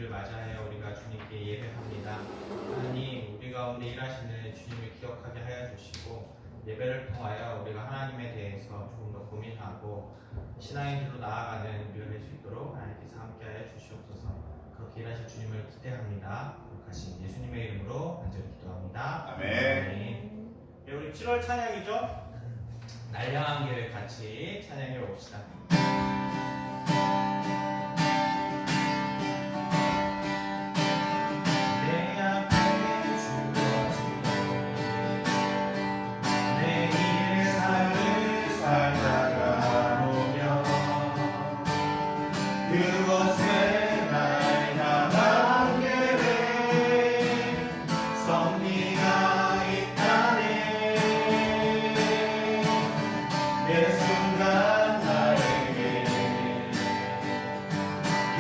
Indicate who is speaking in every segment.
Speaker 1: 주일을 맞이하여 우리가 주님께 예배합니다. 하나님, 우리 가운데 일하시는 주님을 기억하게 하여 주시고 예배를 통하여 우리가 하나님에 대해서 조금 더 고민하고 신앙의 길로 나아가는 우리가 될 수 있도록 하나님께서 함께하여 주시옵소서. 그렇게 일하실 주님을 기대합니다. 거룩하신 예수님의 이름으로 간절히 기도합니다.
Speaker 2: 아멘.
Speaker 1: 네, 우리 7월 찬양이죠? 날 향한 계획 같이 찬양해 봅시다.
Speaker 3: 내 앞에 주어진 내일의 삶을 살다가 오면 그곳에 날 향한 계획 섭리가 있다네. 내 순간 나에게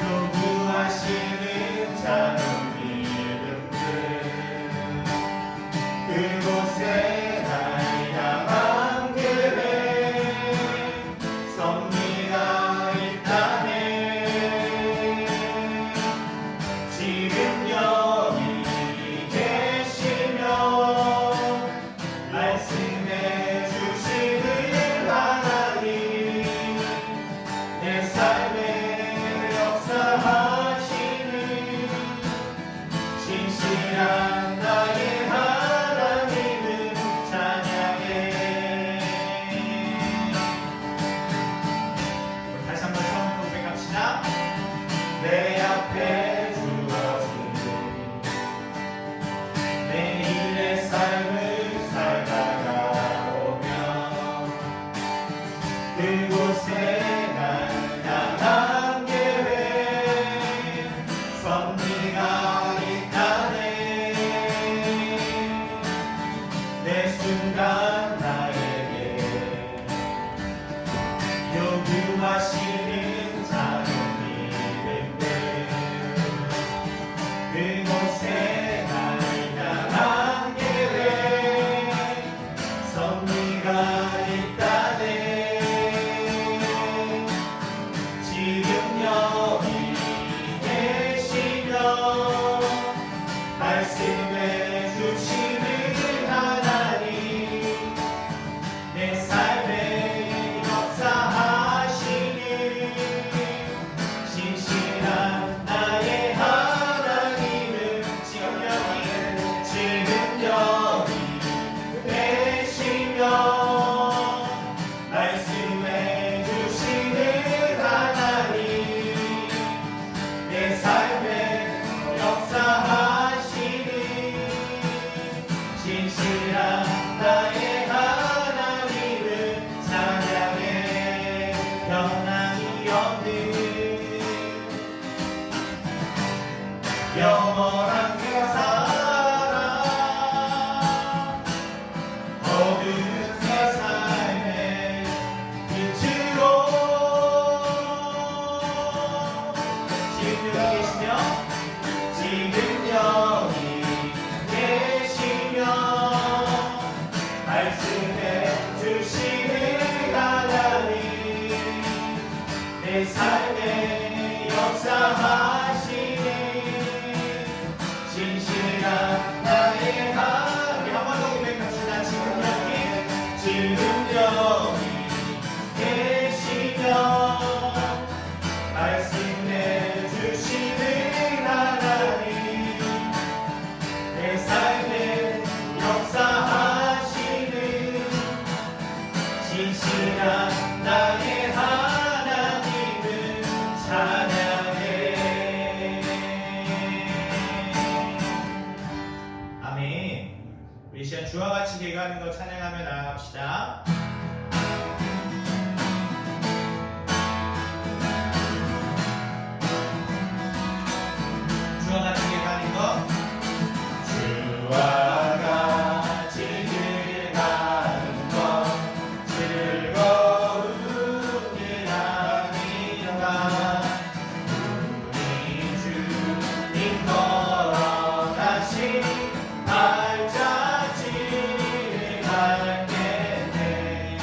Speaker 3: 요구하시는 그곳에 날 향한 계획 섭리가 있다네. 지금 여기 계시며 말씀해 주시는 하나님 내 삶에 역사하시는 신실한 나의 말씀해 주시는 하나님 내 삶에 역사하시는 신실한 나의 하나님을 찬양해. 변함이 없는 영원한 그 사랑 어두운 세상에 빛으로 지금 여기 계시며 말씀해 주시는 하나님 내 삶에 역사하시는 진실한 나의 하나님. 한 번 더 고백합시다. 지금 여기 계시며 말씀해 주시는 하나님 내 삶에 역사하시는 진실한 나의 하나님을 찬양해.
Speaker 1: 아멘. 우리 이 시간 주와 같이 계가하는 것 찬양하며 나아갑시다. 주와 같이 계가하는 것.
Speaker 3: 주와 같이 계가하는 것 즐거운 일 아닌가. 우리 주님 걸어가신 발자취를 밟겠네.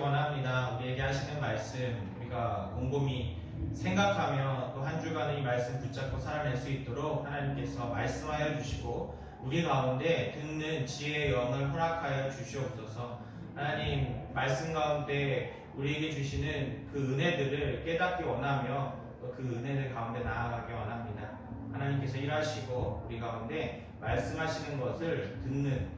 Speaker 1: 원합니다. 우리에게 하시는 말씀 우리가 곰곰이 생각하며 또 한 주간의 이 말씀 붙잡고 살아낼 수 있도록 하나님께서 말씀하여 주시고 우리 가운데 듣는 지혜의 영을 허락하여 주시옵소서. 하나님 말씀 가운데 우리에게 주시는 그 은혜들을 깨닫기 원하며 또 그 은혜들 가운데 나아가기 원합니다. 하나님께서 일하시고 우리 가운데 말씀하시는 것을 듣는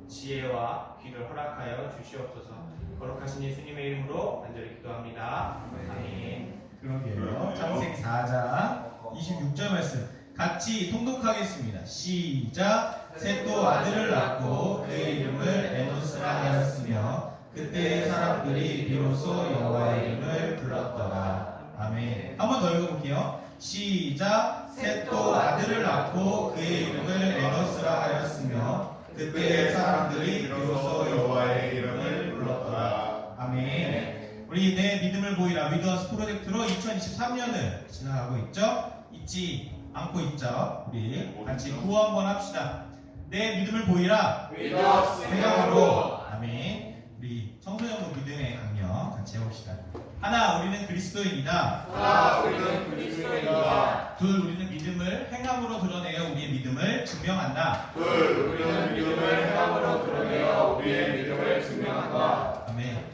Speaker 1: 지혜와 귀를 허락하여 주시옵소서. 거룩하신 예수님의 이름으로 간절히 기도합니다. 아멘.
Speaker 3: 그러게요. 창세기 4장 26절 말씀 같이 통독하겠습니다. 시작. 셋도 아들을 낳고 그의 이름을 에노스라 하였으며 그때 사람들이 비로소 여호와의 이름을 불렀더라. 아멘. 한 번 더 읽어볼게요. 시작. 셋도 아들을 낳고 그의 이름을 에노스라 하였으며 그때 사람들이 비로소 여호와의 이름을 불렀더라. 아멘. 우리 내 믿음을 보이라 위드어스 프로젝트로 2023년을 지나가고 있죠? 잊지 않고 있죠? 우리 같이 구호 한번 합시다. 내 믿음을 보이라
Speaker 2: 위드어스
Speaker 3: 생각으로. 아멘. 우리 청소년부 믿음의 강령 같이 해봅시다. 하나, 우리는 그리스도인이다.
Speaker 2: 하나, 우리는 그리스도인이다.
Speaker 3: 둘, 우리는 믿음을 행함으로 드러내어 우리의 믿음을 증명한다.
Speaker 2: 둘, 우리는 믿음을 행함으로 드러내어 우리의 믿음을 증명한다.
Speaker 3: 아멘.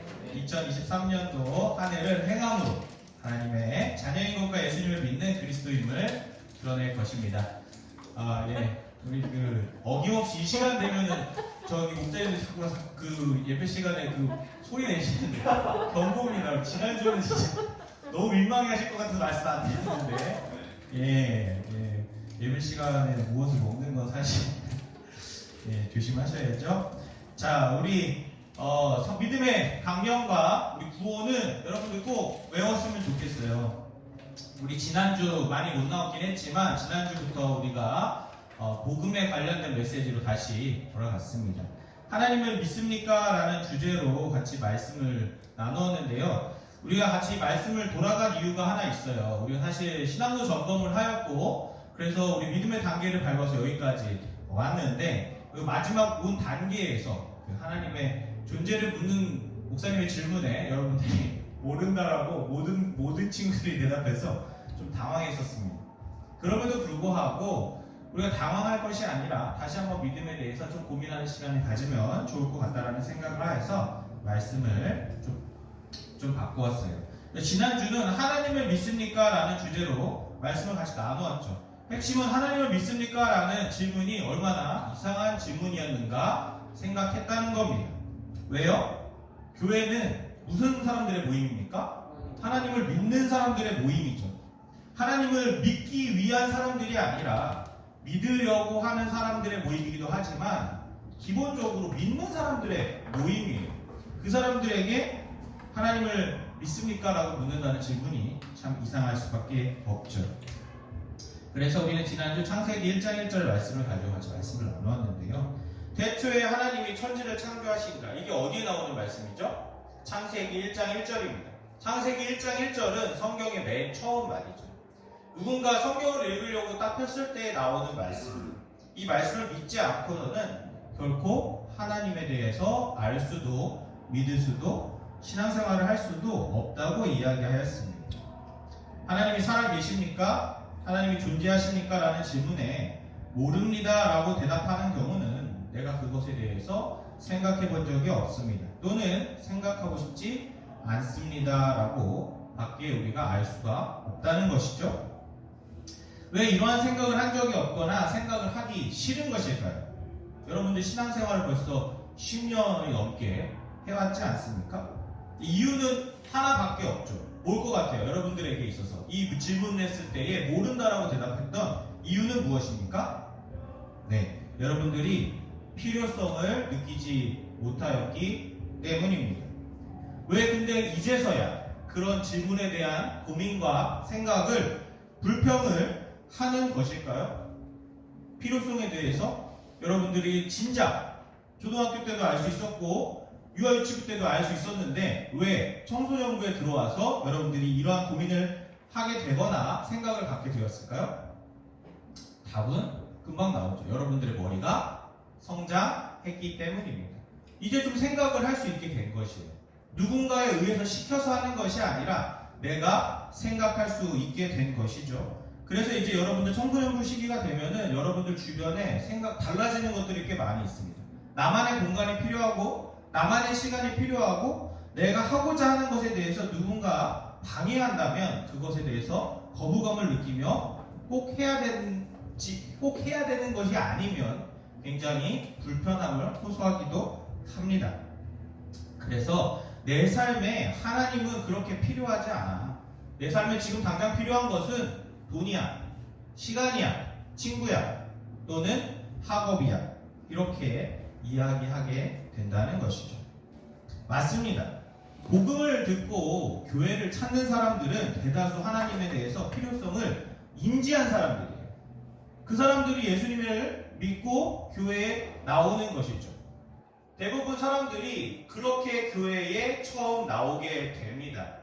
Speaker 3: 2023년도 한 해를 행함으로 하나님의 자녀인 것과 예수님을 믿는 그리스도임을 드러낼 것입니다. 예. 우리 어김없이 이 시간 되면은 저기 목사님들 자꾸 그 예배 시간에 그 소리 내시는데 경고입니다. 지난주에는 진짜 너무 민망해하실 것 같아서 말씀 안 드렸는데 예배 시간에 무엇을 먹는 건 사실 조심하셔야죠. 자, 우리 믿음의 강령과 우리 구호는 여러분들 꼭 외웠으면 좋겠어요. 우리 지난주 많이 못 나왔긴 했지만 지난주부터 우리가 복음에 관련된 메시지로 다시 돌아갔습니다. 하나님을 믿습니까? 라는 주제로 같이 말씀을 나누었는데요. 우리가 같이 말씀을 돌아간 이유가 하나 있어요. 우리가 사실 신앙도 점검을 하였고 그래서 우리 믿음의 단계를 밟아서 여기까지 왔는데 그 마지막 온 단계에서 그 하나님의 존재를 묻는 목사님의 질문에 여러분들이 모른다라고 모든 친구들이 대답해서 좀 당황했었습니다. 그럼에도 불구하고 우리가 당황할 것이 아니라 다시 한번 믿음에 대해서 좀 고민하는 시간을 가지면 좋을 것 같다라는 생각을 해서 말씀을 좀 바꾸었어요. 지난주는 하나님을 믿습니까? 라는 주제로 말씀을 같이 나누었죠. 핵심은 하나님을 믿습니까? 라는 질문이 얼마나 이상한 질문이었는가 생각했다는 겁니다. 왜요? 교회는 무슨 사람들의 모임입니까? 하나님을 믿는 사람들의 모임이죠. 하나님을 믿기 위한 사람들이 아니라 믿으려고 하는 사람들의 모임이기도 하지만 기본적으로 믿는 사람들의 모임이에요. 그 사람들에게 하나님을 믿습니까? 라고 묻는다는 질문이 참 이상할 수밖에 없죠. 그래서 우리는 지난주 창세기 1장 1절 말씀을 가지고 같이 말씀을 나누었는데요. 태초에 하나님이 천지를 창조하신다. 이게 어디에 나오는 말씀이죠? 창세기 1장 1절입니다. 창세기 1장 1절은 성경의 맨 처음 말이죠. 누군가 성경을 읽으려고 딱 폈을 때 나오는 말씀. 이 말씀을 믿지 않고는 결코 하나님에 대해서 알 수도 믿을 수도 신앙생활을 할 수도 없다고 이야기하였습니다. 하나님이 살아계십니까? 하나님이 존재하십니까? 라는 질문에 모릅니다 라고 대답하는 경우는 내가 그것에 대해서 생각해 본 적이 없습니다. 또는 생각하고 싶지 않습니다 라고 밖에 우리가 알 수가 없다는 것이죠. 왜 이러한 생각을 한 적이 없거나 생각을 하기 싫은 것일까요? 여러분들 신앙생활을 벌써 10년이 넘게 해왔지 않습니까? 이유는 하나밖에 없죠. 뭘 것 같아요? 여러분들에게 있어서 이 질문을 했을 때에 모른다라고 대답했던 이유는 무엇입니까? 네, 여러분들이 필요성을 느끼지 못하였기 때문입니다. 왜 근데 이제서야 그런 질문에 대한 고민과 생각을 불평을 하는 것일까요? 필요성에 대해서 여러분들이 진작 초등학교 때도 알 수 있었고 유아유치부 때도 알 수 있었는데 왜 청소년부에 들어와서 여러분들이 이러한 고민을 하게 되거나 생각을 갖게 되었을까요? 답은 금방 나오죠. 여러분들의 머리가 성장했기 때문입니다. 이제 좀 생각을 할 수 있게 된 것이에요. 누군가에 의해서 시켜서 하는 것이 아니라 내가 생각할 수 있게 된 것이죠. 그래서 이제 여러분들 청소년부 시기가 되면은 여러분들 주변에 생각 달라지는 것들이 꽤 많이 있습니다. 나만의 공간이 필요하고 나만의 시간이 필요하고 내가 하고자 하는 것에 대해서 누군가 방해한다면 그것에 대해서 거부감을 느끼며 꼭 해야 되는 것이 아니면 굉장히 불편함을 호소하기도 합니다. 그래서 내 삶에 하나님은 그렇게 필요하지 않아. 내 삶에 지금 당장 필요한 것은 돈이야, 시간이야, 친구야, 또는 학업이야. 이렇게 이야기하게 된다는 것이죠. 맞습니다. 복음을 듣고 교회를 찾는 사람들은 대다수 하나님에 대해서 필요성을 인지한 사람들이에요. 그 사람들이 예수님을 믿고 교회에 나오는 것이죠. 대부분 사람들이 그렇게 교회에 처음 나오게 됩니다.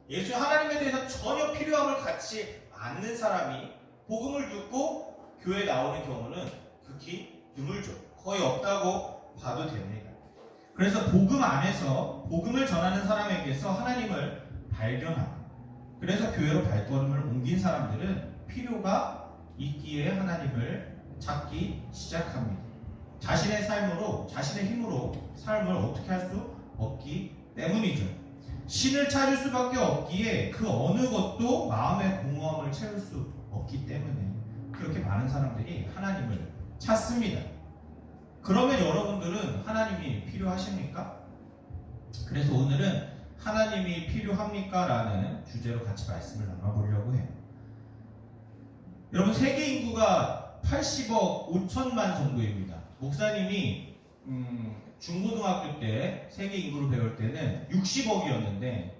Speaker 3: 예수 하나님에 대해서 전혀 필요함을 갖지 않는 사람이 복음을 듣고 교회에 나오는 경우는 극히 드물죠. 거의 없다고 봐도 됩니다. 그래서 복음 안에서 복음을 전하는 사람에게서 하나님을 발견하고 그래서 교회로 발걸음을 옮긴 사람들은 필요가 있기에 하나님을 찾기 시작합니다. 자신의 삶으로, 자신의 힘으로 삶을 어떻게 할 수 없기 때문이죠. 신을 찾을 수밖에 없기에 그 어느 것도 마음의 공허함을 채울 수 없기 때문에 그렇게 많은 사람들이 하나님을 찾습니다. 그러면 여러분들은 하나님이 필요하십니까? 그래서 오늘은 하나님이 필요합니까? 라는 주제로 같이 말씀을 나눠보려고 해요. 여러분 세계 인구가 80억 5천만 정도입니다. 목사님이 중고등학교 때 세계 인구를 배울 때는 60억이었는데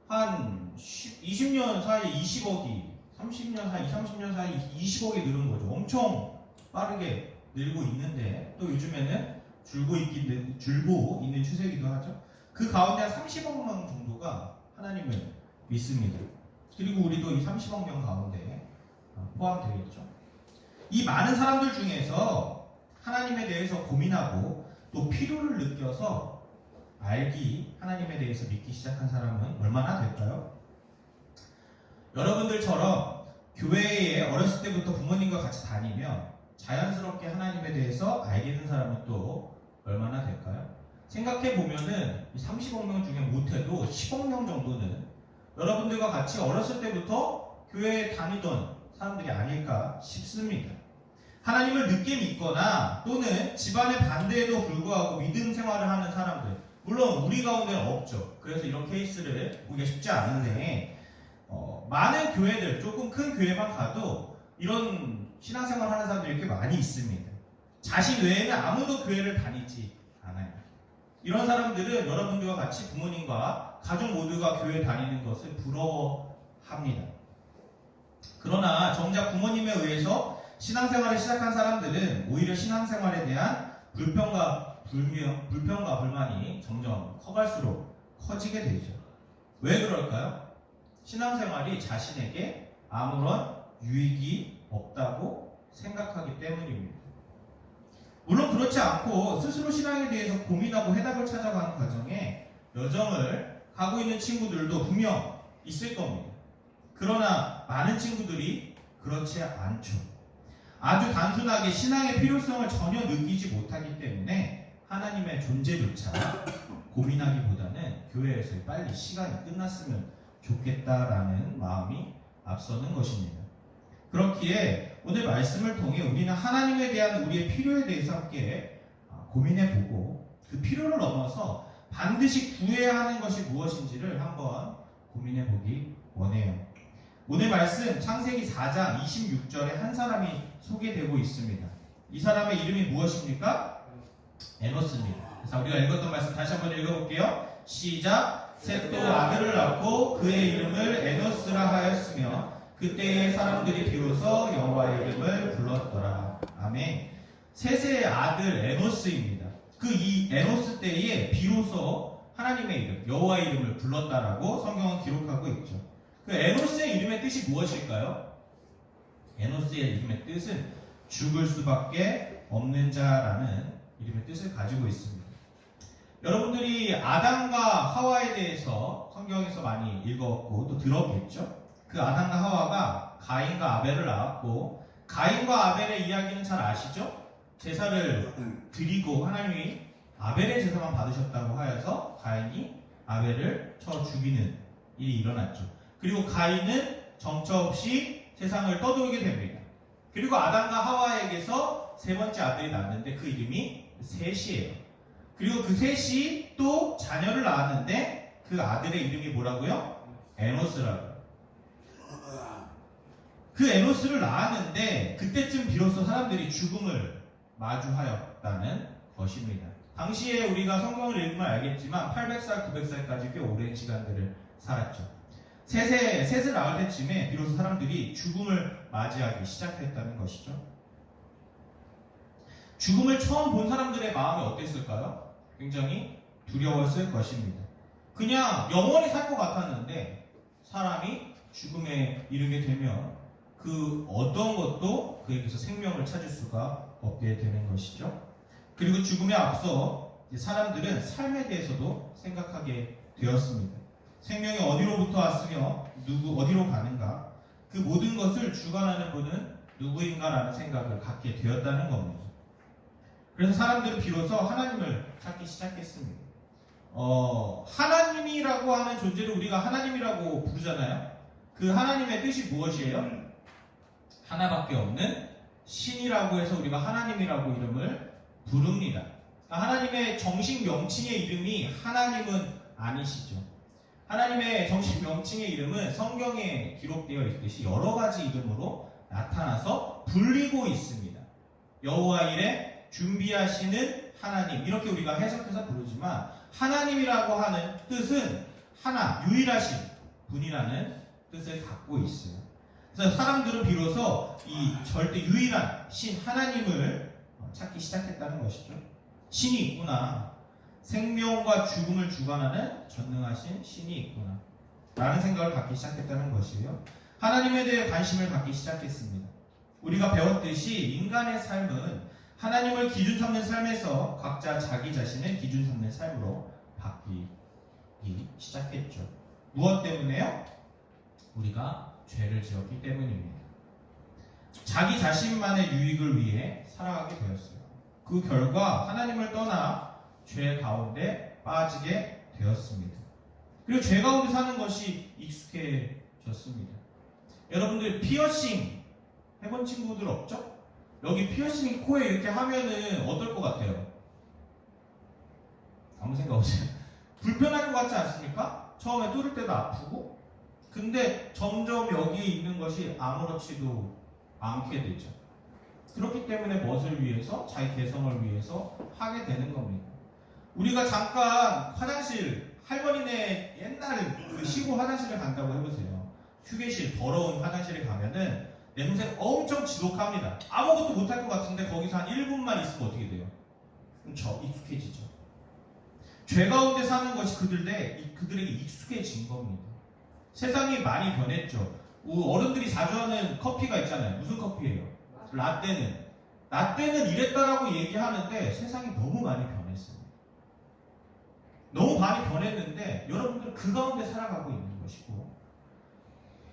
Speaker 3: 한 20년 사이 20억이 30년 사이 30년 사이 20억이 늘은 거죠. 엄청 빠르게 늘고 있는데 또 요즘에는 줄고 있는 추세이기도 하죠. 그 가운데 한 30억 명 정도가 하나님을 믿습니다. 그리고 우리도 이 30억 명 가운데 포함되겠죠. 이 많은 사람들 중에서 하나님에 대해서 고민하고 또 필요를 느껴서 하나님에 대해서 믿기 시작한 사람은 얼마나 될까요? 여러분들처럼 교회에 어렸을 때부터 부모님과 같이 다니면 자연스럽게 하나님에 대해서 알게 된 사람은 또 얼마나 될까요? 생각해 보면은 30억 명 중에 못해도 10억 명 정도는 여러분들과 같이 어렸을 때부터 교회에 다니던 사람들이 아닐까 싶습니다. 하나님을 늦게 믿거나 또는 집안의 반대에도 불구하고 믿음 생활을 하는 사람들, 물론 우리 가운데는 없죠. 그래서 이런 케이스를 보기가 쉽지 않은데 많은 교회들, 조금 큰 교회만 가도 이런 신앙생활 하는 사람들이 이렇게 많이 있습니다. 자신 외에는 아무도 교회를 다니지 않아요. 이런 사람들은 여러분들과 같이 부모님과 가족 모두가 교회 다니는 것을 부러워합니다. 그러나 정작 부모님에 의해서 신앙생활을 시작한 사람들은 오히려 신앙생활에 대한 불평과 불만이 점점 커갈수록 커지게 되죠. 왜 그럴까요? 신앙생활이 자신에게 아무런 유익이 없다고 생각하기 때문입니다. 물론 그렇지 않고 스스로 신앙에 대해서 고민하고 해답을 찾아가는 과정에 여정을 가고 있는 친구들도 분명 있을 겁니다. 그러나 많은 친구들이 그렇지 않죠. 아주 단순하게 신앙의 필요성을 전혀 느끼지 못하기 때문에 하나님의 존재조차 고민하기보다는 교회에서 빨리 시간이 끝났으면 좋겠다라는 마음이 앞서는 것입니다. 그렇기에 오늘 말씀을 통해 우리는 하나님에 대한 우리의 필요에 대해서 함께 고민해보고 그 필요를 넘어서 반드시 구해야 하는 것이 무엇인지를 한번 고민해보기 원해요. 오늘 말씀 창세기 4장 26절에 한 사람이 소개되고 있습니다. 이 사람의 이름이 무엇입니까? 에노스입니다. 자, 우리가 읽었던 말씀 다시 한번 읽어볼게요. 시작. 셋도 아들을 낳고 그의 이름을 에노스라 하였으며 그때의 사람들이 비로소 여호와의 이름을 불렀더라. 아멘. 셋의 아들 에노스입니다. 그 이 에노스 때에 비로소 하나님의 이름, 여호와의 이름을 불렀다라고 성경은 기록하고 있죠. 그 에노스의 이름의 뜻이 무엇일까요? 에노스의 이름의 뜻은 죽을 수밖에 없는 자라는 이름의 뜻을 가지고 있습니다. 여러분들이 아담과 하와에 대해서 성경에서 많이 읽었고 또 들었겠죠? 그 아담과 하와가 가인과 아벨을 낳았고 가인과 아벨의 이야기는 잘 아시죠? 제사를 드리고 하나님이 아벨의 제사만 받으셨다고 하여서 가인이 아벨을 쳐 죽이는 일이 일어났죠. 그리고 가인은 정처 없이 세상을 떠돌게 됩니다. 그리고 아담과 하와에게서 세 번째 아들이 낳았는데 그 이름이 셋이에요. 그리고 그 셋이 또 자녀를 낳았는데 그 아들의 이름이 뭐라고요? 에노스라고요. 그 에노스를 낳았는데 그때쯤 비로소 사람들이 죽음을 마주하였다는 것입니다. 당시에 우리가 성경을 읽으면 알겠지만 800살, 900살까지 꽤 오랜 시간들을 살았죠. 셋을 낳을 때쯤에 비로소 사람들이 죽음을 맞이하기 시작했다는 것이죠. 죽음을 처음 본 사람들의 마음이 어땠을까요? 굉장히 두려웠을 것입니다. 그냥 영원히 살 것 같았는데 사람이 죽음에 이르게 되면 그 어떤 것도 그에게서 생명을 찾을 수가 없게 되는 것이죠. 그리고 죽음에 앞서 사람들은 삶에 대해서도 생각하게 되었습니다. 생명이 어디로부터 왔으며 어디로 가는가, 그 모든 것을 주관하는 분은 누구인가라는 생각을 갖게 되었다는 겁니다. 그래서 사람들은 비로소 하나님을 찾기 시작했습니다. 하나님이라고 하는 존재를 우리가 하나님이라고 부르잖아요. 그 하나님의 뜻이 무엇이에요? 하나밖에 없는 신이라고 해서 우리가 하나님이라고 이름을 부릅니다. 하나님의 정식 명칭의 이름이 하나님은 아니시죠. 하나님의 정식 명칭의 이름은 성경에 기록되어 있듯이 여러 가지 이름으로 나타나서 불리고 있습니다. 여호와 이레, 준비하시는 하나님, 이렇게 우리가 해석해서 부르지만 하나님이라고 하는 뜻은 하나, 유일하신 분이라는 뜻을 갖고 있어요. 그래서 사람들은 비로소 이 절대 유일한 신 하나님을 찾기 시작했다는 것이죠. 신이 있구나. 생명과 죽음을 주관하는 전능하신 신이 있구나. 라는 생각을 갖기 시작했다는 것이에요. 하나님에 대해 관심을 갖기 시작했습니다. 우리가 배웠듯이 인간의 삶은 하나님을 기준 삼는 삶에서 각자 자기 자신을 기준 삼는 삶으로 바뀌기 시작했죠. 무엇 때문에요? 우리가 죄를 지었기 때문입니다. 자기 자신만의 유익을 위해 살아가게 되었어요. 그 결과 하나님을 떠나 죄 가운데 빠지게 되었습니다. 그리고 죄 가운데 사는 것이 익숙해졌습니다. 여러분들 피어싱 해본 친구들 없죠? 여기 피어싱 코에 이렇게 하면은 어떨 것 같아요? 아무 생각 없어요. 불편할 것 같지 않습니까? 처음에 뚫을 때도 아프고, 근데 점점 여기에 있는 것이 아무렇지도 않게 되죠. 그렇기 때문에 무엇을 위해서? 자기 개성을 위해서 하게 되는 겁니다. 우리가 잠깐 화장실, 할머니네 옛날 그 시골 화장실에 간다고 해보세요. 휴게실, 더러운 화장실에 가면은 냄새가 엄청 지독합니다. 아무것도 못할 것 같은데 거기서 한 1분만 있으면 어떻게 돼요? 그럼 익숙해지죠. 죄 가운데 사는 것이 그들에게 익숙해진 겁니다. 세상이 많이 변했죠. 어른들이 자주 하는 커피가 있잖아요. 무슨 커피예요? 라떼는 이랬다라고 얘기하는데 세상이 너무 많이 변했어요. 너무 많이 변했는데 여러분들은 그 가운데 살아가고 있는 것이고,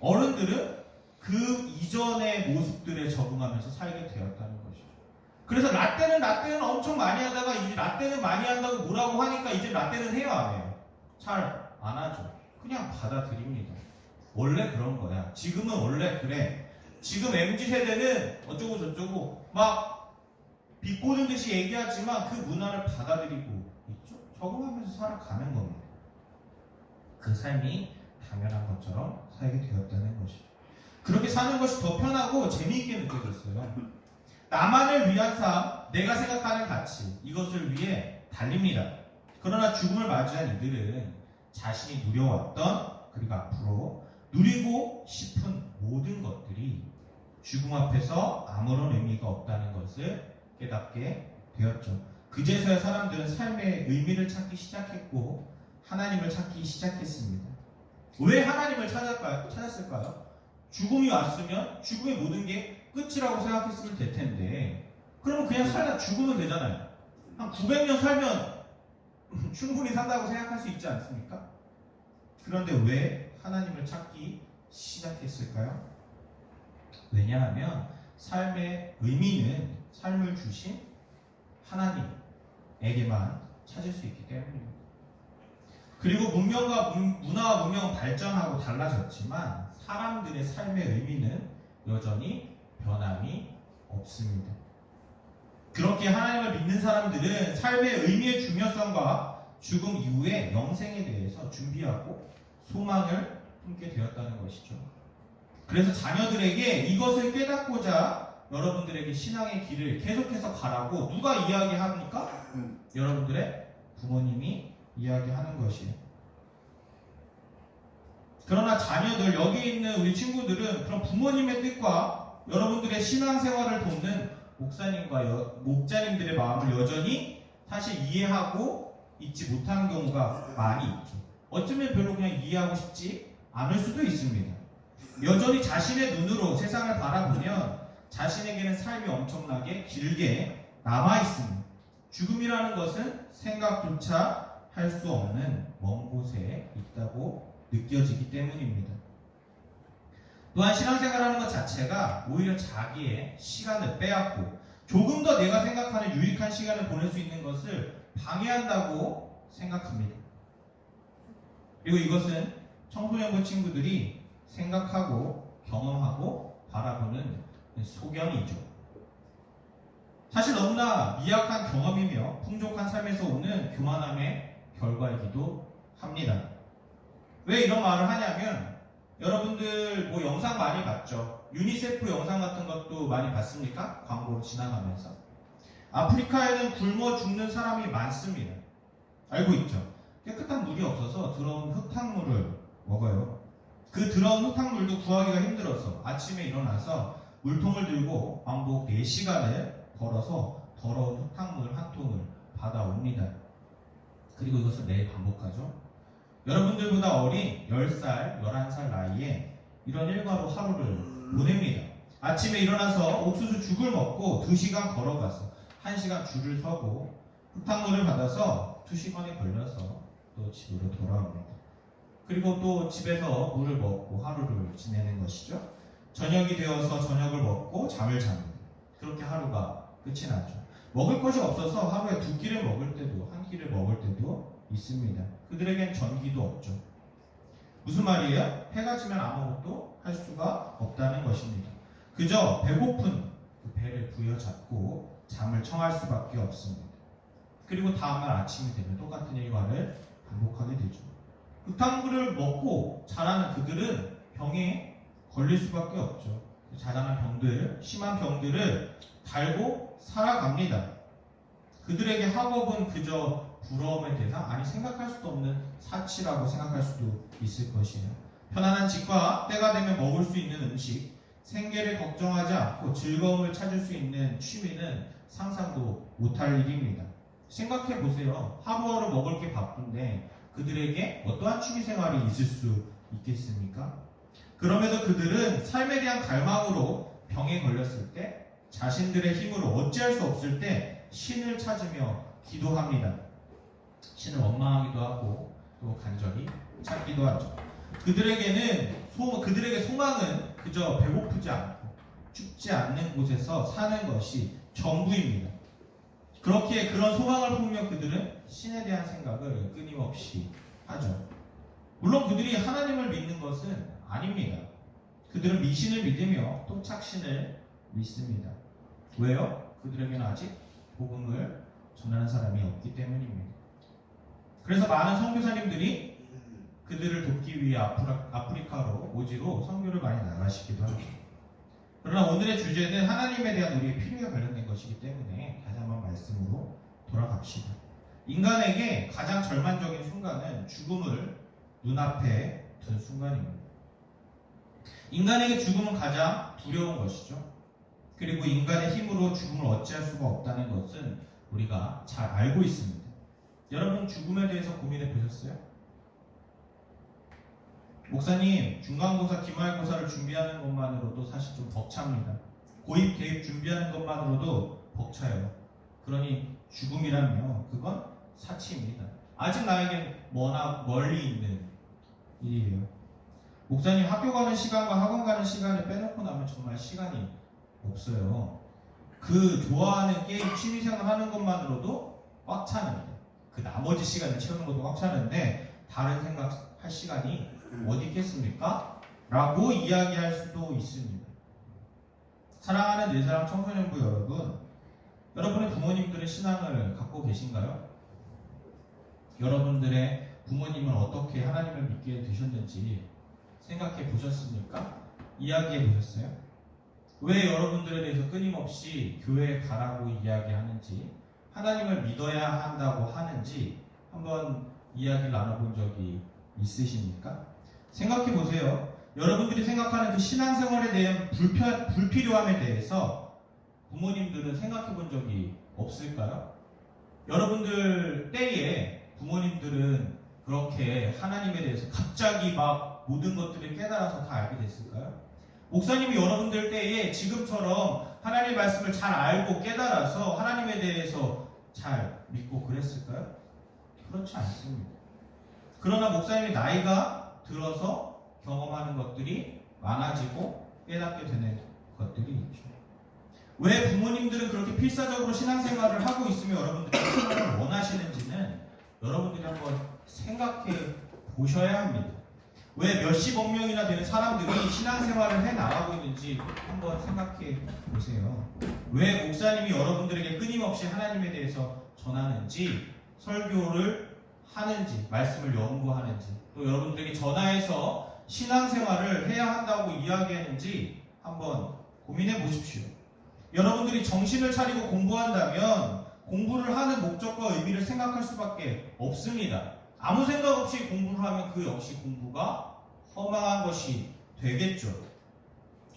Speaker 3: 어른들은 그 이전의 모습들에 적응하면서 살게 되었다는 것이죠. 그래서 라떼는 엄청 많이 하다가 이제 라떼는 많이 한다고 뭐라고 하니까 이제 라떼는 해요, 안 해요? 잘 안 하죠. 그냥 받아들입니다. 원래 그런 거야. 지금은 원래 그래. 지금 MZ세대는 어쩌고 저쩌고 막 비꼬는 듯이 얘기하지만 그 문화를 받아들이고 있죠. 적응하면서 살아가는 겁니다. 그 삶이 당연한 것처럼 살게 되었다는 것이죠. 그렇게 사는 것이 더 편하고 재미있게 느껴졌어요. 나만을 위한 삶, 내가 생각하는 가치, 이것을 위해 달립니다. 그러나 죽음을 맞이한 이들은 자신이 누려왔던, 그리고 앞으로 누리고 싶은 모든 것들이 죽음 앞에서 아무런 의미가 없다는 것을 깨닫게 되었죠. 그제서야 사람들은 삶의 의미를 찾기 시작했고 하나님을 찾기 시작했습니다. 왜 하나님을 찾았을까요? 죽음이 왔으면 죽음의 모든 게 끝이라고 생각했으면 될 텐데, 그러면 그냥 살다 죽으면 되잖아요. 한 900년 살면 충분히 산다고 생각할 수 있지 않습니까? 그런데 왜 하나님을 찾기 시작했을까요? 왜냐하면 삶의 의미는 삶을 주신 하나님에게만 찾을 수 있기 때문입니다. 그리고 문화와 문명은 발전하고 달라졌지만 사람들의 삶의 의미는 여전히 변함이 없습니다. 그렇게 하나님을 믿는 사람들은 삶의 의미의 중요성과 죽음 이후의 영생에 대해서 준비하고 소망을 품게 되었다는 것이죠. 그래서 자녀들에게 이것을 깨닫고자 여러분들에게 신앙의 길을 계속해서 가라고 누가 이야기합니까? 여러분들의 부모님이 이야기하는 것이에요. 그러나 자녀들, 여기 있는 우리 친구들은 그런 부모님의 뜻과 여러분들의 신앙생활을 돕는 목사님과 목자님들의 마음을 여전히 사실 이해하고 있지 못하는 경우가 많이 있죠. 어쩌면 별로 그냥 이해하고 싶지 않을 수도 있습니다. 여전히 자신의 눈으로 세상을 바라보면 자신에게는 삶이 엄청나게 길게 남아있습니다. 죽음이라는 것은 생각조차 할 수 없는 먼 곳에 있다고 느껴지기 때문입니다. 또한 신앙생활하는 것 자체가 오히려 자기의 시간을 빼앗고 조금 더 내가 생각하는 유익한 시간을 보낼 수 있는 것을 방해한다고 생각합니다. 그리고 이것은 청소년부 친구들이 생각하고 경험하고 바라보는 소견이죠. 사실 너무나 미약한 경험이며 풍족한 삶에서 오는 교만함의 결과이기도 합니다. 왜 이런 말을 하냐면 여러분들 뭐 영상 많이 봤죠? 유니세프 영상 같은 것도 많이 봤습니까? 광고로 지나가면서. 아프리카에는 굶어 죽는 사람이 많습니다. 알고 있죠? 깨끗한 물이 없어서 더러운 흙탕물을 먹어요. 그 더러운 흙탕물도 구하기가 힘들어서 아침에 일어나서 물통을 들고 왕복 4시간을 걸어서 더러운 흙탕물 한 통을 받아옵니다. 그리고 이것을 매일 반복하죠. 여러분들보다 어린 10살, 11살 나이에 이런 일과로 하루를 보냅니다. 아침에 일어나서 옥수수 죽을 먹고 2시간 걸어가서 1시간 줄을 서고 흙탕물을 받아서 2시간에 걸려서 또 집으로 돌아옵니다. 그리고 또 집에서 물을 먹고 하루를 지내는 것이죠. 저녁이 되어서 저녁을 먹고 잠을 잡니다. 그렇게 하루가 끝이 나죠. 먹을 것이 없어서 하루에 2끼를 먹을 때도 1끼를 먹을 때도 있습니다. 그들에겐 전기도 없죠. 무슨 말이에요? 해가 지면 아무것도 할 수가 없다는 것입니다. 그저 배고픈 그 배를 부여잡고 잠을 청할 수밖에 없습니다. 그리고 다음날 아침이 되면 똑같은 일과를 반복하게 되죠. 흙탕물을 먹고 자라는 그들은 병에 걸릴 수밖에 없죠. 자잘한 병들, 심한 병들을 달고 살아갑니다. 그들에게 학업은 그저 부러움의 대상, 아니 생각할 수도 없는 사치라고 생각할 수도 있을 것이에요. 편안한 집과 때가 되면 먹을 수 있는 음식, 생계를 걱정하지 않고 즐거움을 찾을 수 있는 취미는 상상도 못할 일입니다. 생각해 보세요. 하루하루 먹을 게 바쁜데 그들에게 어떠한 취미 생활이 있을 수 있겠습니까? 그럼에도 그들은 삶에 대한 갈망으로 병에 걸렸을 때 자신들의 힘으로 어찌할 수 없을 때 신을 찾으며 기도합니다. 신을 원망하기도 하고 또 간절히 찾기도 하죠. 그들에게 소망은 그저 배고프지 않고 춥지 않는 곳에서 사는 것이 전부입니다. 그렇기에 그런 소망을 품으며 그들은 신에 대한 생각을 끊임없이 하죠. 물론 그들이 하나님을 믿는 것은 아닙니다. 그들은 미신을 믿으며 또 착신을 믿습니다. 왜요? 그들에게는 아직 복음을 전하는 사람이 없기 때문입니다. 그래서 많은 선교사님들이 그들을 돕기 위해 아프리카로 오지로 선교를 많이 나가시기도 합니다. 그러나 오늘의 주제는 하나님에 대한 우리의 필요에 관련된 것이기 때문에 다시 한번 말씀으로 돌아갑시다. 인간에게 가장 절망적인 순간은 죽음을 눈앞에 둔 순간입니다. 인간에게 죽음은 가장 두려운 것이죠. 그리고 인간의 힘으로 죽음을 어찌할 수가 없다는 것은 우리가 잘 알고 있습니다. 여러분 죽음에 대해서 고민해 보셨어요? 목사님, 중간고사, 기말고사를 준비하는 것만으로도 사실 좀 벅찹니다. 고입, 대입 준비하는 것만으로도 벅차요. 그러니 죽음이라며 그건 사치입니다. 아직 나에겐 멀리 있는 일이에요. 목사님 학교 가는 시간과 학원 가는 시간을 빼놓고 나면 정말 시간이 없어요. 그 좋아하는 게임 취미생활 하는 것만으로도 꽉 차는데 그 나머지 시간을 채우는 것도 꽉 차는데 다른 생각할 시간이 어디 있겠습니까? 라고 이야기할 수도 있습니다. 사랑하는 네 사람 청소년부 여러분, 여러분의 부모님들은 신앙을 갖고 계신가요? 여러분들의 부모님은 어떻게 하나님을 믿게 되셨는지 생각해 보셨습니까? 이야기해 보셨어요? 왜 여러분들에 대해서 끊임없이 교회에 가라고 이야기하는지, 하나님을 믿어야 한다고 하는지 한번 이야기를 나눠본 적이 있으십니까? 생각해 보세요. 여러분들이 생각하는 그 신앙생활에 대한 불필요함에 대해서 부모님들은 생각해 본 적이 없을까요? 여러분들 때에 부모님들은 그렇게 하나님에 대해서 갑자기 막 모든 것들을 깨달아서 다 알게 됐을까요? 목사님이 여러분들 때에 지금처럼 하나님의 말씀을 잘 알고 깨달아서 하나님에 대해서 잘 믿고 그랬을까요? 그렇지 않습니다. 그러나 목사님이 나이가 들어서 경험하는 것들이 많아지고 깨닫게 되는 것들이 있죠. 왜 부모님들은 그렇게 필사적으로 신앙생활을 하고 있으며 여러분들이 신앙을 원하시는지는 여러분들이 한번 생각해 보셔야 합니다. 왜 몇십억 명이나 되는 사람들이 신앙생활을 해 나가고 있는지 한번 생각해 보세요. 왜 목사님이 여러분들에게 끊임없이 하나님에 대해서 전하는지, 설교를 하는지, 말씀을 연구하는지, 또 여러분들에게 전화해서 신앙생활을 해야 한다고 이야기하는지 한번 고민해 보십시오. 여러분들이 정신을 차리고 공부한다면 공부를 하는 목적과 의미를 생각할 수밖에 없습니다. 아무 생각 없이 공부를 하면 그 역시 공부가 허망한 것이 되겠죠.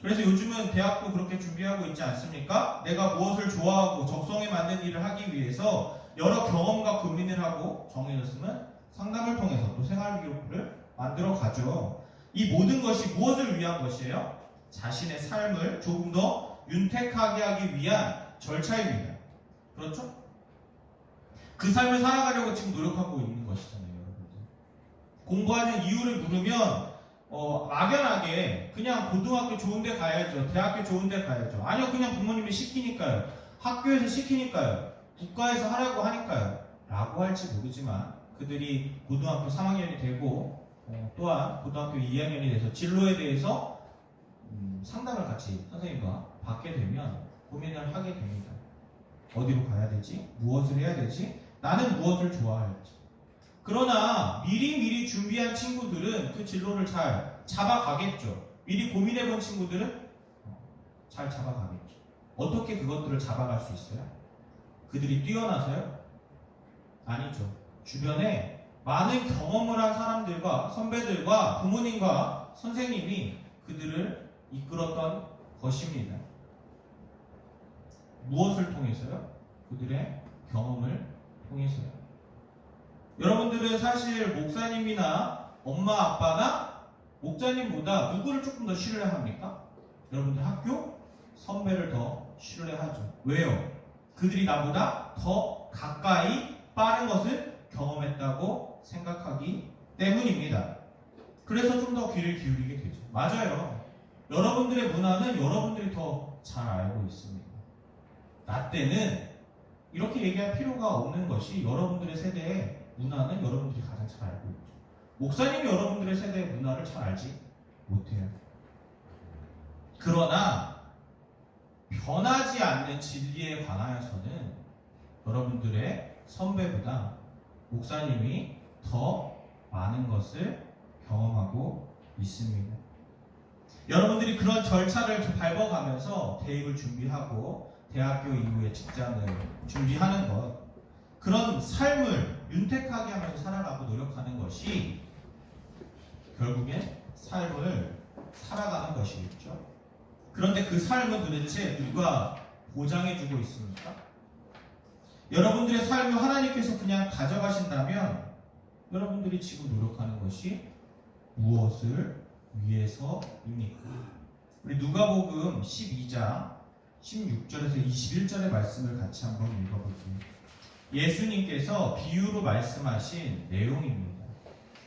Speaker 3: 그래서 요즘은 대학도 그렇게 준비하고 있지 않습니까? 내가 무엇을 좋아하고 적성에 맞는 일을 하기 위해서 여러 경험과 고민을 하고 정해졌으면 상담을 통해서 또 생활기록부를 만들어 가죠. 이 모든 것이 무엇을 위한 것이에요? 자신의 삶을 조금 더 윤택하게 하기 위한 절차입니다. 그렇죠? 그 삶을 살아가려고 지금 노력하고 있는 것이잖아요, 여러분들. 공부하는 이유를 물으면 막연하게 그냥 고등학교 좋은 데 가야죠, 대학교 좋은 데 가야죠. 아니요, 그냥 부모님이 시키니까요, 학교에서 시키니까요, 국가에서 하라고 하니까요 라고 할지 모르지만 그들이 고등학교 3학년이 되고 또한 고등학교 2학년이 돼서 진로에 대해서 상담을 같이 선생님과 받게 되면 고민을 하게 됩니다. 어디로 가야 되지? 무엇을 해야 되지? 나는 무엇을 좋아할지. 그러나 미리 준비한 친구들은 그 진로를 잘 잡아가겠죠. 미리 고민해본 친구들은 잘 잡아가겠죠. 어떻게 그것들을 잡아갈 수 있어요? 그들이 뛰어나서요? 아니죠. 주변에 많은 경험을 한 사람들과 선배들과 부모님과 선생님이 그들을 이끌었던 것입니다. 무엇을 통해서요? 그들의 경험을 통해서요. 여러분들은 사실 목사님이나 엄마 아빠나 목사님보다 누구를 조금 더 신뢰합니까? 여러분들 학교 선배를 더 신뢰하죠. 왜요? 그들이 나보다 더 가까이 빠른 것을 경험했다고 생각하기 때문입니다. 그래서 좀 더 귀를 기울이게 되죠. 맞아요. 여러분들의 문화는 여러분들이 더 잘 알고 있습니다. 나 때는 이렇게 얘기할 필요가 없는 것이 여러분들의 세대의 문화는 여러분들이 가장 잘 알고 있죠. 목사님이 여러분들의 세대의 문화를 잘 알지 못해요. 그러나 변하지 않는 진리에 관하여서는 여러분들의 선배보다 목사님이 더 많은 것을 경험하고 있습니다. 여러분들이 그런 절차를 밟아가면서 대입을 준비하고 대학교 이후에 직장을 준비하는 것, 그런 삶을 윤택하게 하면서 살아가고 노력하는 것이 결국엔 삶을 살아가는 것이겠죠. 그런데 그 삶은 도대체 누가 보장해주고 있습니까? 여러분들의 삶을 하나님께서 그냥 가져가신다면 여러분들이 지금 노력하는 것이 무엇을 위해서입니까? 우리 누가복음 12장 16절에서 21절의 말씀을 같이 한번 읽어볼게요. 예수님께서 비유로 말씀하신 내용입니다.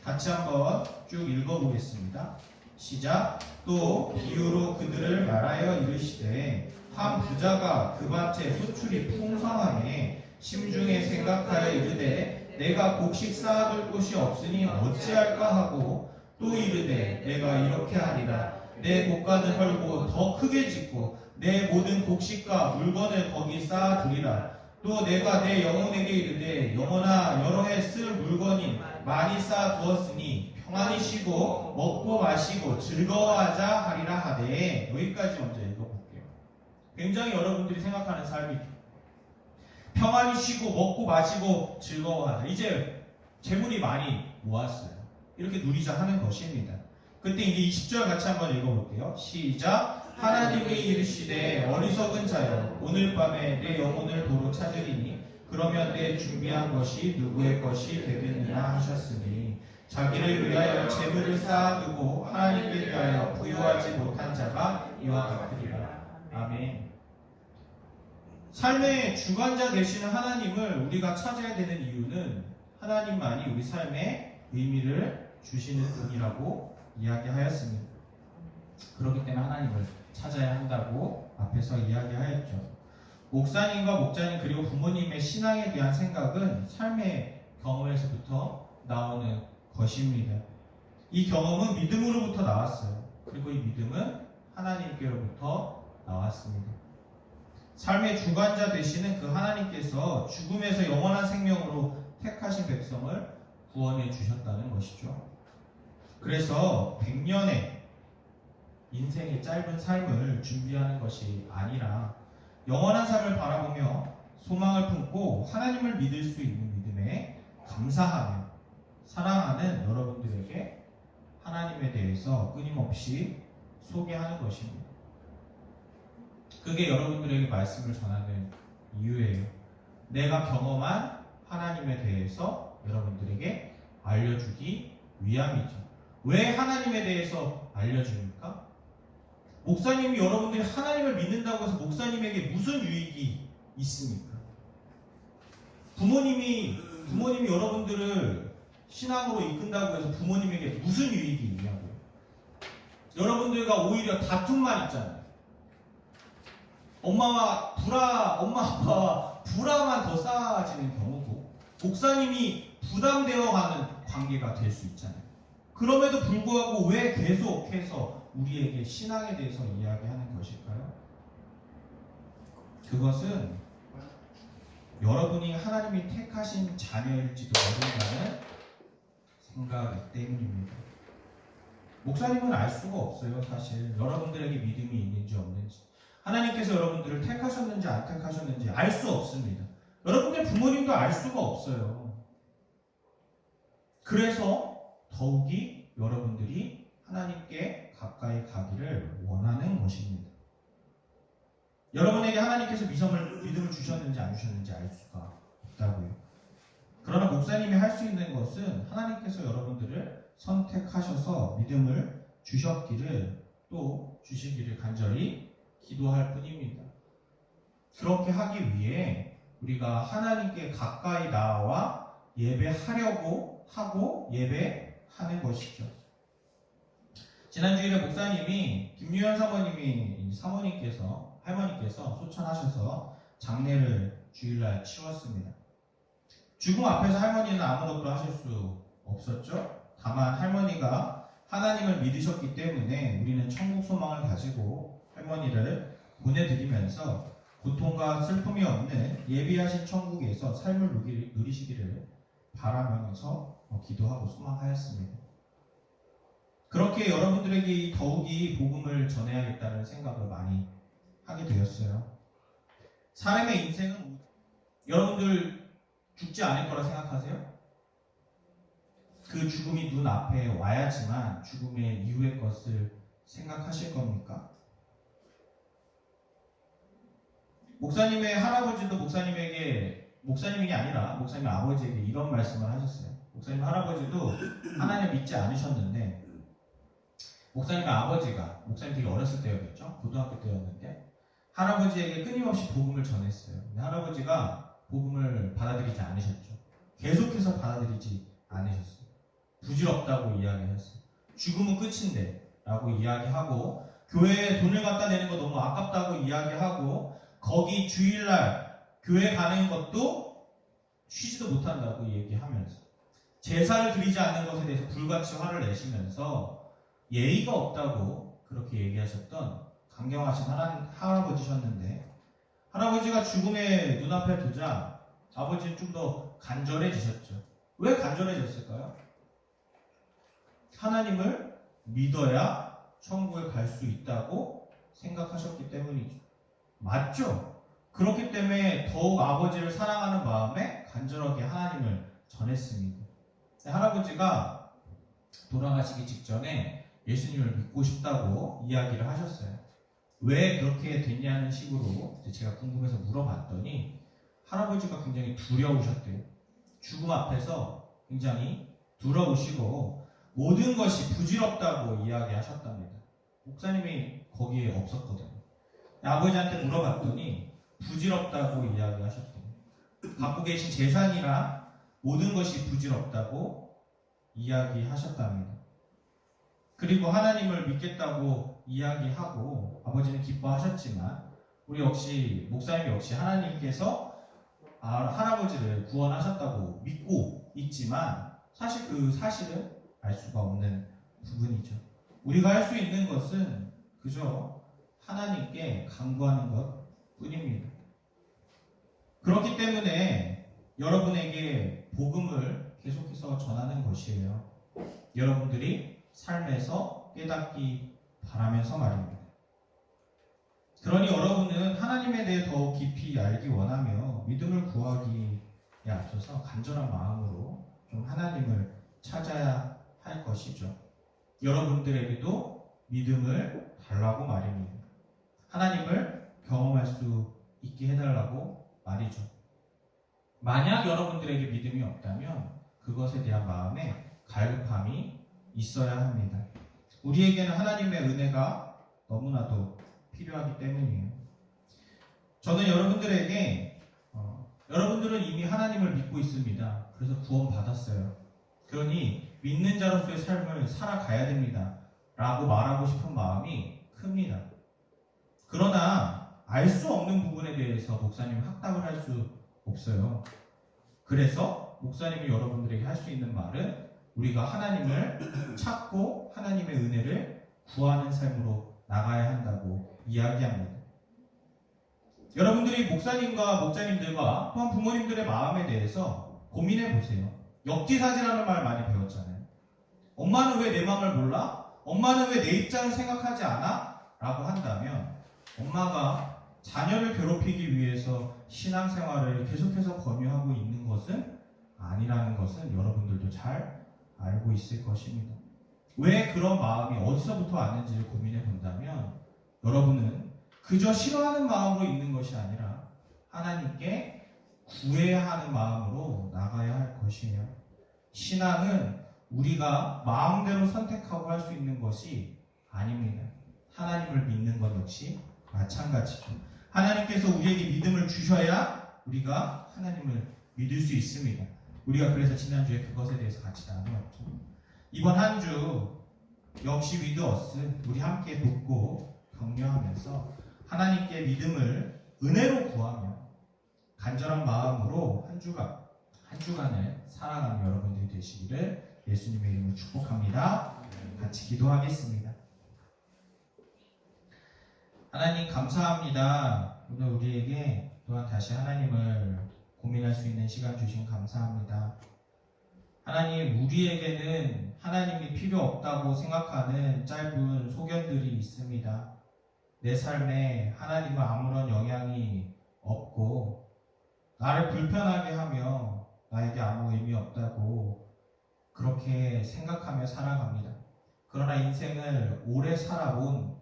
Speaker 3: 같이 한번 쭉 읽어보겠습니다. 시작. 또 비유로 그들을 말하여 이르시되 한 부자가 그 밭에 소출이 풍성하니 심중에 생각하여 이르되 내가 곡식 쌓아둘 곳이 없으니 어찌할까 하고 또 이르되 내가 이렇게 하리라. 내 곡간을 헐고 더 크게 짓고 내 모든 곡식과 물건을 거기 쌓아두리라. 또 내가 내 영혼에게 이르되 영혼아 여러 해 쓸 물건이 많이 쌓아두었으니 평안히 쉬고 먹고 마시고 즐거워하자 하리라 하되. 여기까지 먼저 읽어볼게요. 굉장히 여러분들이 생각하는 삶이죠. 평안히 쉬고 먹고 마시고 즐거워하자. 이제 재물이 많이 모았어요. 이렇게 누리자 하는 것입니다. 그때 이제 20절 같이 한번 읽어볼게요. 시작. 하나님이 이르시되 어리석은 자여 오늘 밤에 내 영혼을 도로 찾으리니 그러면 내 준비한 것이 누구의 것이 되겠느냐 하셨으니 자기를 위하여 재물을 쌓아두고 하나님께 위하여 부유하지 못한 자가 이와 같으리라. 아멘. 삶의 주관자 되시는 하나님을 우리가 찾아야 되는 이유는 하나님만이 우리 삶에 의미를 주시는 분이라고 이야기하였습니다. 그렇기 때문에 하나님을 찾아야 한다고 앞에서 이야기하였죠. 목사님과 목자님 그리고 부모님의 신앙에 대한 생각은 삶의 경험에서부터 나오는 것입니다. 이 경험은 믿음으로부터 나왔어요. 그리고 이 믿음은 하나님께로부터 나왔습니다. 삶의 주관자 되시는 그 하나님께서 죽음에서 영원한 생명으로 택하신 백성을 구원해 주셨다는 것이죠. 그래서 100년의 인생의 짧은 삶을 준비하는 것이 아니라 영원한 삶을 바라보며 소망을 품고 하나님을 믿을 수 있는 믿음에 감사하며 사랑하는 여러분들에게 하나님에 대해서 끊임없이 소개하는 것입니다. 그게 여러분들에게 말씀을 전하는 이유예요. 내가 경험한 하나님에 대해서 여러분들에게 알려주기 위함이죠. 왜 하나님에 대해서 알려줍니까? 목사님이 여러분들이 하나님을 믿는다고 해서 목사님에게 무슨 유익이 있습니까? 부모님이 여러분들을 신앙으로 이끈다고 해서 부모님에게 무슨 유익이 있냐고요? 여러분들과 오히려 다툼만 있잖아요. 엄마 아빠와 불화만 더 쌓아지는 경우고 목사님이 부담되어가는 관계가 될 수 있잖아요. 그럼에도 불구하고 왜 계속해서 우리에게 신앙에 대해서 이야기하는 것일까요? 그것은 여러분이 하나님이 택하신 자녀일지도 모른다는 생각 때문입니다. 목사님은 알 수가 없어요. 사실 여러분들에게 믿음이 있는지 없는지, 하나님께서 여러분들을 택하셨는지 안 택하셨는지 알 수 없습니다. 여러분들 부모님도 알 수가 없어요. 그래서 더욱이 여러분들이 하나님께 가까이 가기를 원하는 것입니다. 여러분에게 하나님께서 믿음을 주셨는지 안 주셨는지 알 수가 없다고요. 그러나 목사님이 할 수 있는 것은 하나님께서 여러분들을 선택하셔서 믿음을 주셨기를 또 주시기를 간절히 기도할 뿐입니다. 그렇게 하기 위해 우리가 하나님께 가까이 나와 예배하려고 하고 예배하는 것이죠. 지난주일에 목사님이 김유현 할머니께서 소천하셔서 장례를 주일날 치렀습니다. 죽음 앞에서 할머니는 아무것도 하실 수 없었죠. 다만 할머니가 하나님을 믿으셨기 때문에 우리는 천국 소망을 가지고 할머니를 보내드리면서 고통과 슬픔이 없는 예비하신 천국에서 삶을 누리시기를 바라면서 기도하고 소망하였습니다. 그렇게 여러분들에게 더욱이 복음을 전해야겠다는 생각을 많이 하게 되었어요. 사람의 인생은 여러분들 죽지 않을 거라 생각하세요? 그 죽음이 눈앞에 와야지만 죽음의 이후의 것을 생각하실 겁니까? 목사님의 할아버지도 목사님이 아니라 목사님 아버지에게 이런 말씀을 하셨어요. 목사님 할아버지도 하나님 믿지 않으셨는데 목사님의 아버지가, 목사님 되게 어렸을 때였겠죠? 고등학교 때였는데 할아버지에게 끊임없이 복음을 전했어요. 근데 할아버지가 복음을 받아들이지 않으셨죠. 계속해서 받아들이지 않으셨어요. 부질없다고 이야기했어요. 죽음은 끝인데 라고 이야기하고, 교회에 돈을 갖다 내는 거 너무 아깝다고 이야기하고, 거기 주일날 교회 가는 것도 쉬지도 못한다고 얘기하면서, 제사를 드리지 않는 것에 대해서 불같이 화를 내시면서 예의가 없다고 그렇게 얘기하셨던 강경하신 할아버지셨는데, 할아버지가 죽음의 눈앞에 두자 아버지는 좀 더 간절해지셨죠. 왜 간절해졌을까요? 하나님을 믿어야 천국에 갈 수 있다고 생각하셨기 때문이죠. 맞죠? 그렇기 때문에 더욱 아버지를 사랑하는 마음에 간절하게 하나님을 전했습니다. 할아버지가 돌아가시기 직전에 예수님을 믿고 싶다고 이야기를 하셨어요. 왜 그렇게 됐냐는 식으로 제가 궁금해서 물어봤더니 할아버지가 굉장히 두려우셨대요. 죽음 앞에서 굉장히 두려우시고 모든 것이 부질없다고 이야기하셨답니다. 목사님이 거기에 없었거든요. 아버지한테 물어봤더니 부질없다고 이야기하셨대요. 갖고 계신 재산이나 모든 것이 부질없다고 이야기하셨답니다. 그리고 하나님을 믿겠다고 이야기하고 아버지는 기뻐하셨지만, 우리 역시 목사님 역시 하나님께서 할아버지를 구원하셨다고 믿고 있지만 사실 그 사실은 알 수가 없는 부분이죠. 우리가 할 수 있는 것은 그저 하나님께 간구하는 것 뿐입니다. 그렇기 때문에 여러분에게 복음을 계속해서 전하는 것이에요. 여러분들이 삶에서 깨닫기 바라면서 말입니다. 그러니 여러분은 하나님에 대해 더 깊이 알기 원하며 믿음을 구하기에 앞서서 간절한 마음으로 좀 하나님을 찾아야 할 것이죠. 여러분들에게도 믿음을 달라고 말입니다. 하나님을 경험할 수 있게 해달라고 말이죠. 만약 여러분들에게 믿음이 없다면 그것에 대한 마음에 갈급함이 있어야 합니다. 우리에게는 하나님의 은혜가 너무나도 필요하기 때문이에요. 저는 여러분들에게 여러분들은 이미 하나님을 믿고 있습니다. 그래서 구원 받았어요. 그러니 믿는 자로서의 삶을 살아가야 됩니다. 라고 말하고 싶은 마음이 큽니다. 그러나 알 수 없는 부분에 대해서 목사님이 확답을 할 수 없어요. 그래서 목사님이 여러분들에게 할 수 있는 말은 우리가 하나님을 찾고 하나님의 은혜를 구하는 삶으로 나가야 한다고 이야기합니다. 여러분들이 목사님과 목자님들과 또한 부모님들의 마음에 대해서 고민해 보세요. 역지사지라는 말 많이 배웠잖아요. 엄마는 왜 내 마음을 몰라? 엄마는 왜 내 입장을 생각하지 않아? 라고 한다면 엄마가 자녀를 괴롭히기 위해서 신앙생활을 계속해서 권유하고 있는 것은 아니라는 것은 여러분들도 잘 알고 있을 것입니다. 왜 그런 마음이 어디서부터 왔는지를 고민해 본다면 여러분은 그저 싫어하는 마음으로 있는 것이 아니라 하나님께 구해야 하는 마음으로 나가야 할 것이에요. 신앙은 우리가 마음대로 선택하고 할 수 있는 것이 아닙니다. 하나님을 믿는 것 역시 마찬가지죠. 하나님께서 우리에게 믿음을 주셔야 우리가 하나님을 믿을 수 있습니다. 우리가 그래서 지난주에 그것에 대해서 같이 나누었죠. 이번 한 주 역시 위드 어스 우리 함께 돕고 격려하면서 하나님께 믿음을 은혜로 구하며 간절한 마음으로 한 주간을 살아가는 여러분들이 되시기를 예수님의 이름으로 축복합니다. 같이 기도하겠습니다. 하나님 감사합니다. 오늘 우리에게 또한 다시 하나님을 고민할 수 있는 시간 주신 감사합니다. 하나님, 우리에게는 하나님이 필요 없다고 생각하는 짧은 소견들이 있습니다. 내 삶에 하나님은 아무런 영향이 없고 나를 불편하게 하며 나에게 아무 의미 없다고 그렇게 생각하며 살아갑니다. 그러나 인생을 오래 살아본,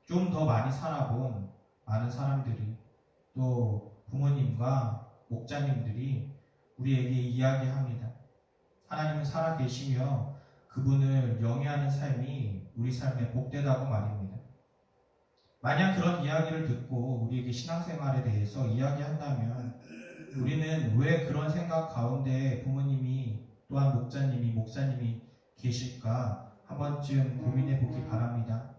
Speaker 3: 좀 더 많이 살아본 많은 사람들이, 또 부모님과 목자님들이 우리에게 이야기합니다. 하나님은 살아계시며 그분을 영위하는 삶이 우리 삶에 복되다고 말입니다. 만약 그런 이야기를 듣고 우리에게 신앙생활에 대해서 이야기한다면 우리는 왜 그런 생각 가운데 부모님이 또한 목사님이 계실까 한 번쯤 고민해 보기 바랍니다.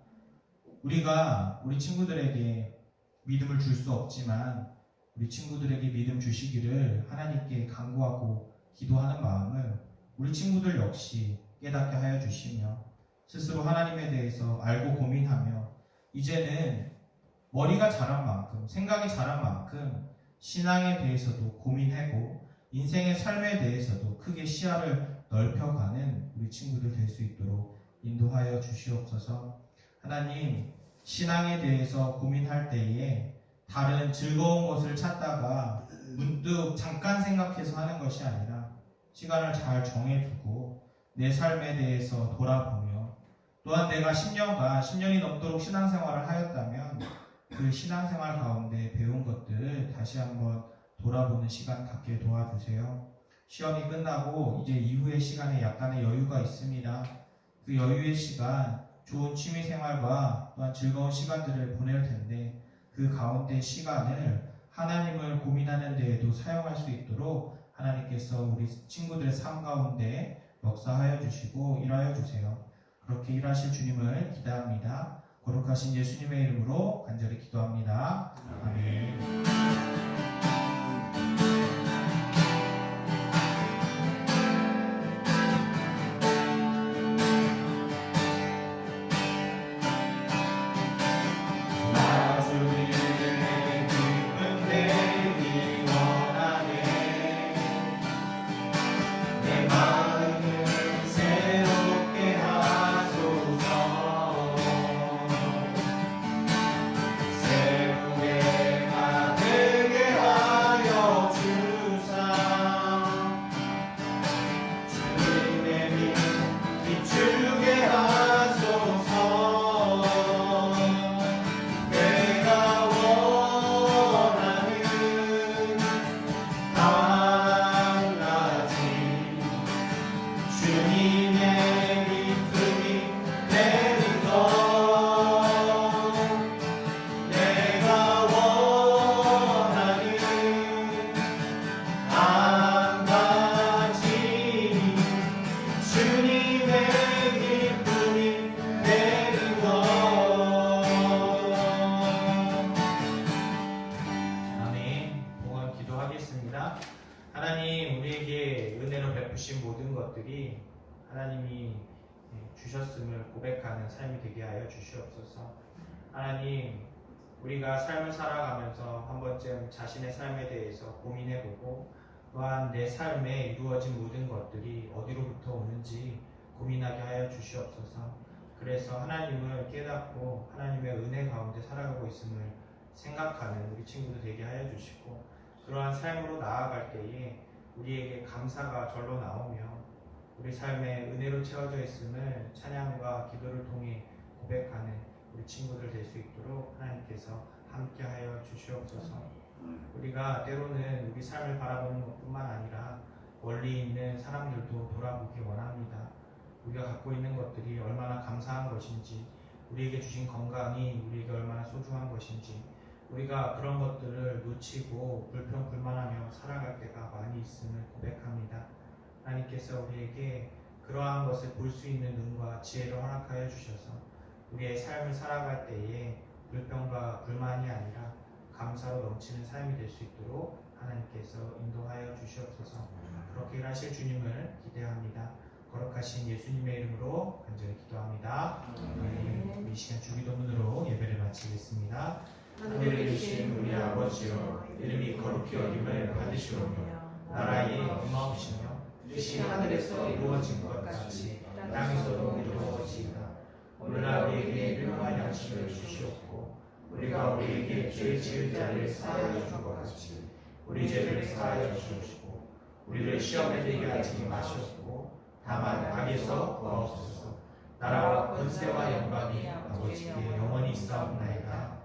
Speaker 3: 우리가 우리 친구들에게 믿음을 줄 수 없지만 우리 친구들에게 믿음 주시기를 하나님께 간구하고 기도하는 마음을 우리 친구들 역시 깨닫게 하여 주시며 스스로 하나님에 대해서 알고 고민하며 이제는 머리가 자란 만큼 생각이 자란 만큼 신앙에 대해서도 고민하고 인생의 삶에 대해서도 크게 시야를 넓혀가는 우리 친구들 될 수 있도록 인도하여 주시옵소서. 하나님, 신앙에 대해서 고민할 때에 다른 즐거운 것을 찾다가 문득 잠깐 생각해서 하는 것이 아니라 시간을 잘 정해두고 내 삶에 대해서 돌아보며 또한 내가 10년이 넘도록 신앙생활을 하였다면 그 신앙생활 가운데 배운 것들을 다시 한번 돌아보는 시간 갖게 도와주세요. 시험이 끝나고 이제 이후의 시간에 약간의 여유가 있습니다. 그 여유의 시간, 좋은 취미생활과 또한 즐거운 시간들을 보낼 텐데 그 가운데 시간을 하나님을 고민하는 데에도 사용할 수 있도록 하나님께서 우리 친구들의 삶 가운데 역사하여 주시고 일하여 주세요. 그렇게 일하실 주님을 기대합니다. 거룩하신 예수님의 이름으로 간절히 기도합니다. 아멘. 하나님, 우리에게 은혜로 베푸신 모든 것들이 하나님이 주셨음을 고백하는 삶이 되게 하여 주시옵소서. 하나님, 우리가 삶을 살아가면서 한 번쯤 자신의 삶에 대해서 고민해보고 또한 내 삶에 이루어진 모든 것들이 어디로부터 오는지 고민하게 하여 주시옵소서. 그래서 하나님을 깨닫고 하나님의 은혜 가운데 살아가고 있음을 생각하는 우리 친구들 되게 하여 주시고 그러한 삶으로 나아갈 때에 우리에게 감사가 절로 나오며 우리 삶에 은혜로 채워져 있음을 찬양과 기도를 통해 고백하는 우리 친구들 될 수 있도록 하나님께서 함께하여 주시옵소서. 우리가 때로는 우리 삶을 바라보는 것뿐만 아니라 멀리 있는 사람들도 돌아보기 원합니다. 우리가 갖고 있는 것들이 얼마나 감사한 것인지, 우리에게 주신 건강이 우리에게 얼마나 소중한 것인지, 우리가 그런 것들을 놓치고 불평불만하며 살아갈 때가 많이 있음을 고백합니다. 하나님께서 우리에게 그러한 것을 볼 수 있는 눈과 지혜를 허락하여 주셔서 우리의 삶을 살아갈 때에 불평과 불만이 아니라 감사로 넘치는 삶이 될 수 있도록 하나님께서 인도하여 주시옵소서. 그렇게 일하실 주님을 기대합니다. 거룩하신 예수님의 이름으로 간절히 기도합니다. 이 시간 주기도문으로 예배를 마치겠습니다.
Speaker 2: 하늘에 계신 우리 아버지여, 이름이 거룩히 여김을 받으시오며
Speaker 3: 나라의 임하옵시며
Speaker 2: 뜻이 하늘에서 이루어진 것 같이
Speaker 3: 땅에서도 이루어지이다.
Speaker 2: 오늘날 우리에게 일용할 양식을 주시옵고 우리가 우리에게 죄 지을 자를 사하여 준 것 같이 우리 죄를 사하여 주시옵고 우리를 시험에 들게 하지 마시옵고 다만 악에서 구하옵소서. 나라와 권세와 영광이 아버지께 영원히 있사옵나이다.